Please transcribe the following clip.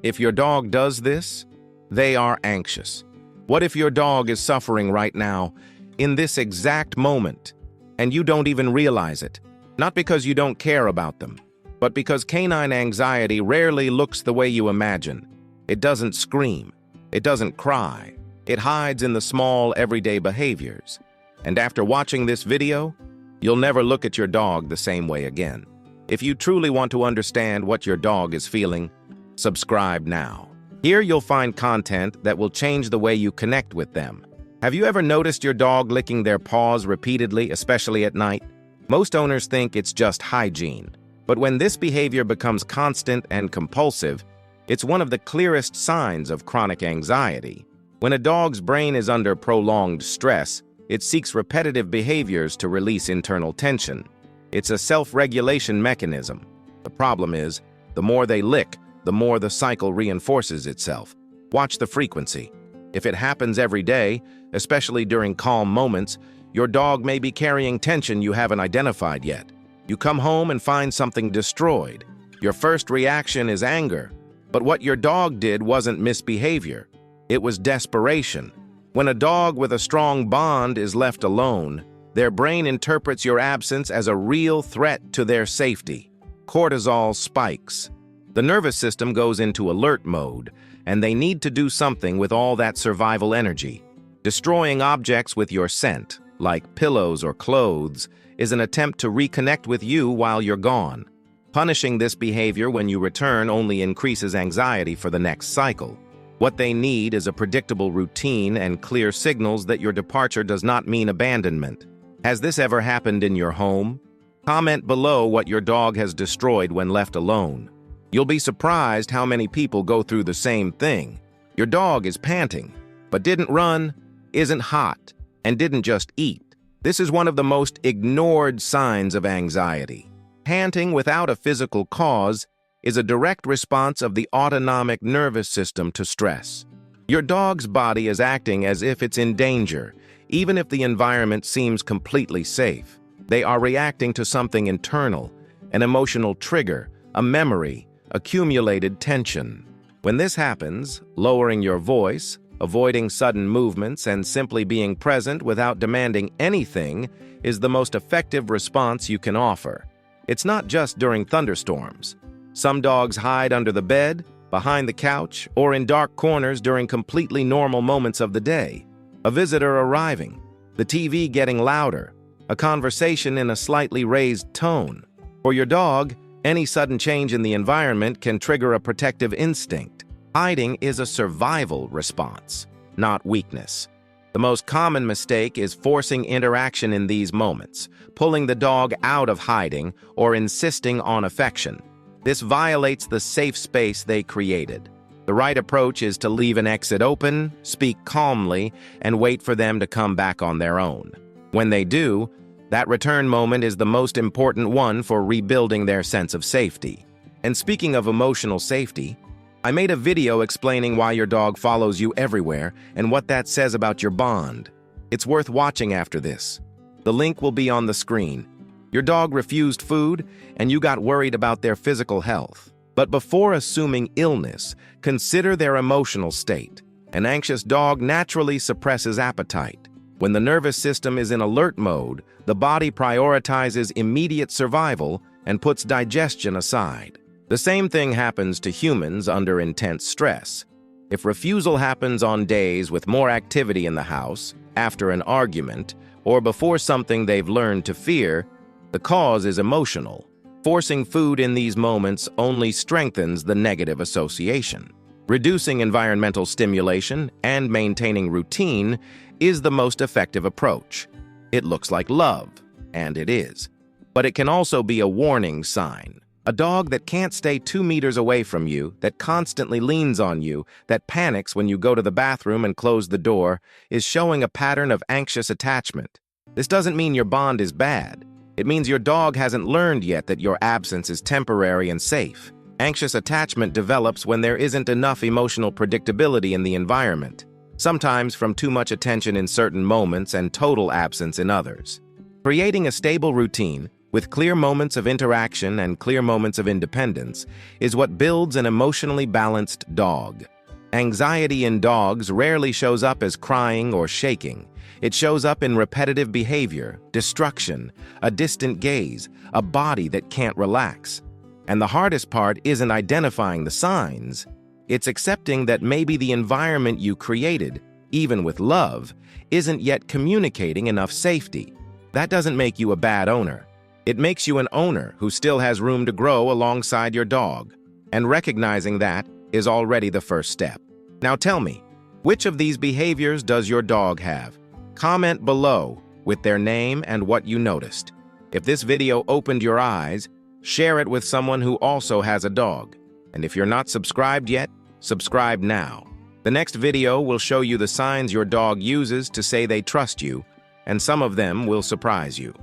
If your dog does this, they are anxious. What if your dog is suffering right now, in this exact moment, and you don't even realize it? Not because you don't care about them, but because canine anxiety rarely looks the way you imagine. It doesn't scream. It doesn't cry. It hides in the small, everyday behaviors. And after watching this video, you'll never look at your dog the same way again. If you truly want to understand what your dog is feeling, subscribe now. Here you'll find content that will change the way you connect with them. Have you ever noticed your dog licking their paws repeatedly, especially at night? Most owners think it's just hygiene. But when this behavior becomes constant and compulsive, it's one of the clearest signs of chronic anxiety. When a dog's brain is under prolonged stress, it seeks repetitive behaviors to release internal tension. It's a self-regulation mechanism. The problem is, the more they lick, the more the cycle reinforces itself. Watch the frequency. If it happens every day, especially during calm moments, your dog may be carrying tension you haven't identified yet. You come home and find something destroyed. Your first reaction is anger. But what your dog did wasn't misbehavior. It was desperation. When a dog with a strong bond is left alone, their brain interprets your absence as a real threat to their safety. Cortisol spikes. The nervous system goes into alert mode, and they need to do something with all that survival energy. Destroying objects with your scent, like pillows or clothes, is an attempt to reconnect with you while you're gone. Punishing this behavior when you return only increases anxiety for the next cycle. What they need is a predictable routine and clear signals that your departure does not mean abandonment. Has this ever happened in your home? Comment below what your dog has destroyed when left alone. You'll be surprised how many people go through the same thing. Your dog is panting, but didn't run, isn't hot, and didn't just eat. This is one of the most ignored signs of anxiety. Panting without a physical cause is a direct response of the autonomic nervous system to stress. Your dog's body is acting as if it's in danger, even if the environment seems completely safe. They are reacting to something internal, an emotional trigger, a memory, accumulated tension. When this happens, lowering your voice, avoiding sudden movements, and simply being present without demanding anything is the most effective response you can offer. It's not just during thunderstorms. Some dogs hide under the bed, behind the couch, or in dark corners during completely normal moments of the day. A visitor arriving, the TV getting louder, a conversation in a slightly raised tone. For your dog, any sudden change in the environment can trigger a protective instinct. Hiding is a survival response, not weakness. The most common mistake is forcing interaction in these moments, pulling the dog out of hiding or insisting on affection. This violates the safe space they created. The right approach is to leave an exit open, speak calmly, and wait for them to come back on their own. When they do, that return moment is the most important one for rebuilding their sense of safety. And speaking of emotional safety, I made a video explaining why your dog follows you everywhere and what that says about your bond. It's worth watching after this. The link will be on the screen. Your dog refused food, and you got worried about their physical health. But before assuming illness, consider their emotional state. An anxious dog naturally suppresses appetite. When the nervous system is in alert mode, the body prioritizes immediate survival and puts digestion aside. The same thing happens to humans under intense stress. If refusal happens on days with more activity in the house, after an argument, or before something they've learned to fear, the cause is emotional. Forcing food in these moments only strengthens the negative association. Reducing environmental stimulation and maintaining routine is the most effective approach. It looks like love, and it is. But it can also be a warning sign. A dog that can't stay 2 meters away from you, that constantly leans on you, that panics when you go to the bathroom and close the door, is showing a pattern of anxious attachment. This doesn't mean your bond is bad. It means your dog hasn't learned yet that your absence is temporary and safe. Anxious attachment develops when there isn't enough emotional predictability in the environment, sometimes from too much attention in certain moments and total absence in others. Creating a stable routine, with clear moments of interaction and clear moments of independence, is what builds an emotionally balanced dog. Anxiety in dogs rarely shows up as crying or shaking. It shows up in repetitive behavior, destruction, a distant gaze, a body that can't relax. And the hardest part isn't identifying the signs. It's accepting that maybe the environment you created, even with love, isn't yet communicating enough safety. That doesn't make you a bad owner. It makes you an owner who still has room to grow alongside your dog. And recognizing that is already the first step. Now tell me, which of these behaviors does your dog have? Comment below with their name and what you noticed. If this video opened your eyes, share it with someone who also has a dog. And if you're not subscribed yet, subscribe now. The next video will show you the signs your dog uses to say they trust you, and some of them will surprise you.